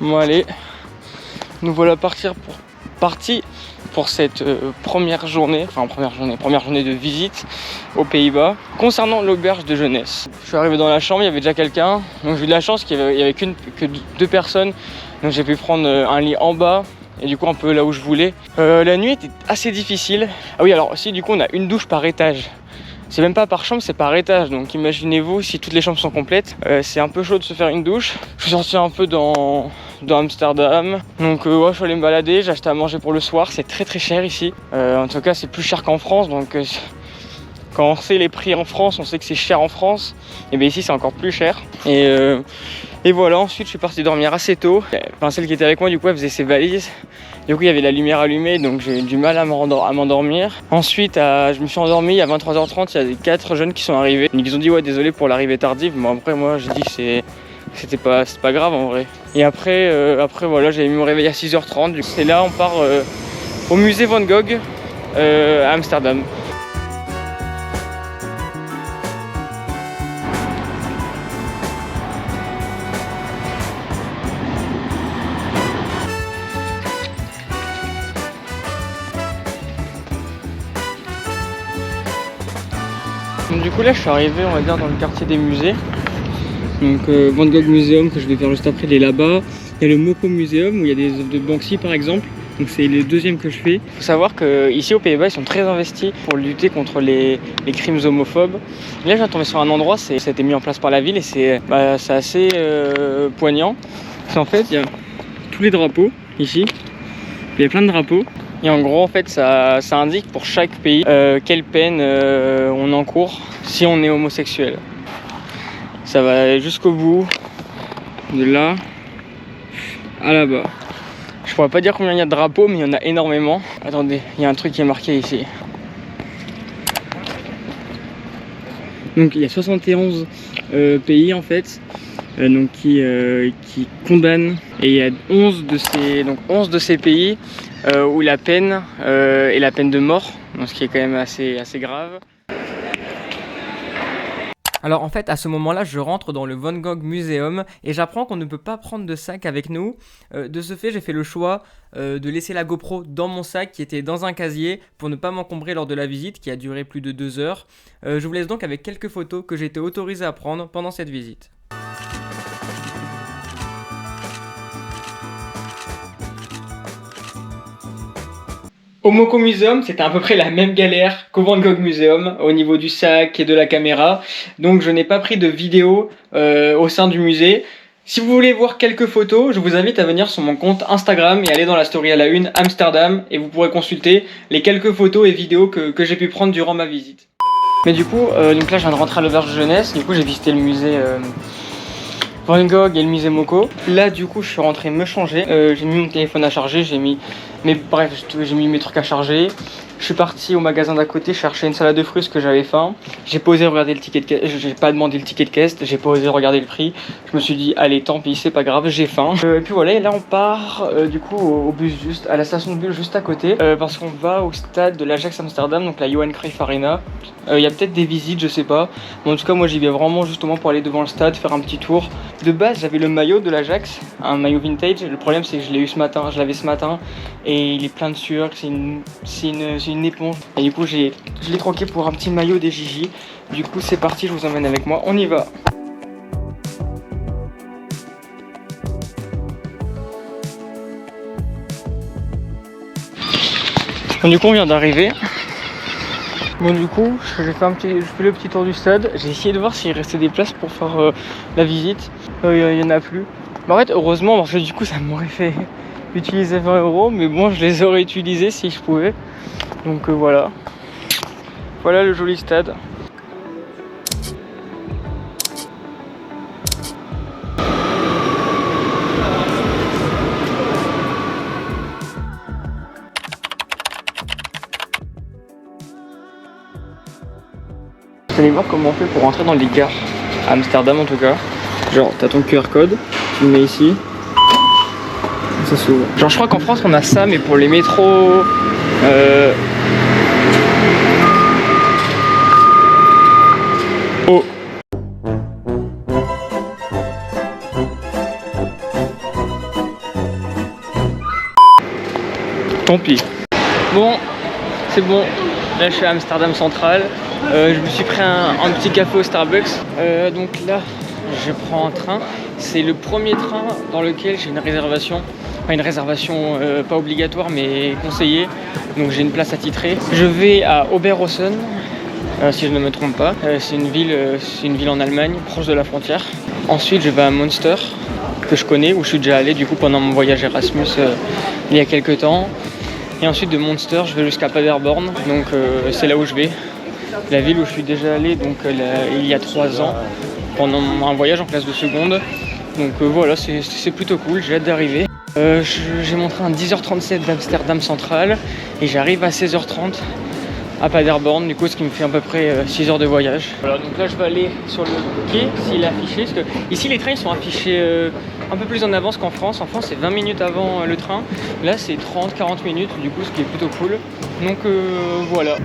Bon allez, nous voilà partis pour cette première journée de visite aux Pays-Bas. Concernant l'auberge de jeunesse, je suis arrivé dans la chambre, il y avait déjà quelqu'un, donc j'ai eu de la chance qu'il y avait que 2 personnes, donc j'ai pu prendre un lit en bas et du coup un peu là où je voulais. La nuit était assez difficile. Ah oui, alors aussi du coup on a une douche par étage. C'est même pas par chambre, c'est par étage, donc imaginez-vous si toutes les chambres sont complètes, c'est un peu chaud de se faire une douche. Je suis sorti un peu dans Amsterdam, donc ouais, je suis allé me balader, j'ai acheté à manger pour le soir, c'est très cher ici. En tout cas c'est plus cher qu'en France, donc quand on sait les prix en France, on sait que c'est cher en France, et bien ici c'est encore plus cher. Et voilà, ensuite je suis parti dormir assez tôt. Enfin, celle qui était avec moi du coup elle faisait ses valises. Du coup il y avait la lumière allumée, donc j'ai eu du mal à m'endormir. Ensuite je me suis endormi à 23h30, il y a des 4 jeunes qui sont arrivés. Donc ils ont dit ouais désolé pour l'arrivée tardive, mais après moi j'ai dit que c'était pas grave en vrai. Et après voilà, j'avais mis mon réveil à 6h30. Et là on part au musée Van Gogh à Amsterdam. Donc, du coup là je suis arrivé on va dire dans le quartier des musées. Donc Van Gogh Museum que je vais faire juste après, il est là-bas. Il y a le Moko Museum où il y a des œuvres de Banksy par exemple. Donc c'est le deuxième que je fais. Il faut savoir qu'ici aux Pays-Bas ils sont très investis pour lutter contre les crimes homophobes. Là j'ai tombé sur un endroit, ça a été mis en place par la ville et c'est assez poignant. Parce qu'en fait il y a tous les drapeaux ici. Il y a plein de drapeaux. Et en gros en fait ça indique pour chaque pays quelle peine on encourt si on est homosexuel. Ça va jusqu'au bout, de là à là-bas. Je pourrais pas dire combien il y a de drapeaux, mais il y en a énormément. Attendez, il y a un truc qui est marqué ici. Donc il y a 71 pays en fait, donc qui condamnent. Et il y a 11 de ces pays où la peine est la peine de mort, donc ce qui est quand même assez grave. Alors en fait à ce moment-là je rentre dans le Van Gogh Museum et j'apprends qu'on ne peut pas prendre de sac avec nous. De ce fait j'ai fait le choix de laisser la GoPro dans mon sac qui était dans un casier pour ne pas m'encombrer lors de la visite qui a duré plus de 2 heures. Je vous laisse donc avec quelques photos que j'ai été autorisé à prendre pendant cette visite. Au Moko Museum, c'était à peu près la même galère qu'au Van Gogh Museum au niveau du sac et de la caméra. Donc je n'ai pas pris de vidéo au sein du musée. Si vous voulez voir quelques photos, je vous invite à venir sur mon compte Instagram et aller dans la story à la une Amsterdam et vous pourrez consulter les quelques photos et vidéos que j'ai pu prendre durant ma visite. Mais du coup, donc là je viens de rentrer à l'auberge de jeunesse. Du coup j'ai visité le musée Van Gogh et le musée Moko. Là du coup je suis rentré me changer. J'ai mis mon téléphone à charger, j'ai mis mes trucs à charger. Je suis parti au magasin d'à côté chercher une salade de fruits parce que j'avais faim. J'ai pas osé regarder le ticket de caisse, j'ai pas demandé le ticket de caisse, j'ai pas osé regarder le prix. Je me suis dit allez tant pis, c'est pas grave, j'ai faim. Et puis voilà, et là on part du coup au bus à la station de bus juste à côté parce qu'on va au stade de l'Ajax Amsterdam, donc la Johan Cruyff Arena. Il y a peut-être des visites, je sais pas. Mais en tout cas moi j'y vais vraiment justement pour aller devant le stade, faire un petit tour. De base j'avais le maillot de l'Ajax, un maillot vintage. Le problème c'est que je l'avais ce matin et il est plein de sueur, c'est une éponge. Et du coup je l'ai troqué pour un petit maillot des Gigi. Du coup c'est parti, je vous emmène avec moi, on y va. Bon, du coup on vient d'arriver. Bon du coup je fais le petit tour du stade. J'ai essayé de voir s'il restait des places pour faire la visite. Il y en a plus. Mais en fait heureusement parce que du coup ça m'aurait fait utiliser 20 €. Mais bon je les aurais utilisés si je pouvais. Donc voilà. Voilà le joli stade. Vous allez voir comment on fait pour rentrer dans les gares à Amsterdam en tout cas. Genre t'as ton QR code, tu le mets ici, ça s'ouvre. Genre je crois qu'en France on a ça mais pour les métros oh. Tant pis. Bon, c'est bon. Là, je suis à Amsterdam Central. Je me suis pris un petit café au Starbucks. Donc là, je prends un train. C'est le premier train dans lequel j'ai une réservation. Enfin, une réservation pas obligatoire, mais conseillée. Donc j'ai une place attitrée. Je vais à Oberhausen, si je ne me trompe pas. C'est une ville en Allemagne, proche de la frontière. Ensuite, je vais à Münster, que je connais, où je suis déjà allé du coup pendant mon voyage Erasmus il y a quelques temps. Et ensuite de Münster, je vais jusqu'à Paderborn, donc c'est là où je vais. La ville où je suis déjà allé donc, il y a 3 ans, pendant un voyage en classe de seconde. Donc voilà, c'est plutôt cool, j'ai hâte d'arriver. J'ai mon train à 10h37 d'Amsterdam Central et j'arrive à 16h30 à Paderborn, du coup ce qui me fait à peu près 6 heures de voyage. Voilà, donc là je vais aller sur le quai s'il est affiché, parce que ici les trains ils sont affichés un peu plus en avance qu'en France. En France c'est 20 minutes avant le train, là c'est 30-40 minutes du coup, ce qui est plutôt cool. Donc voilà.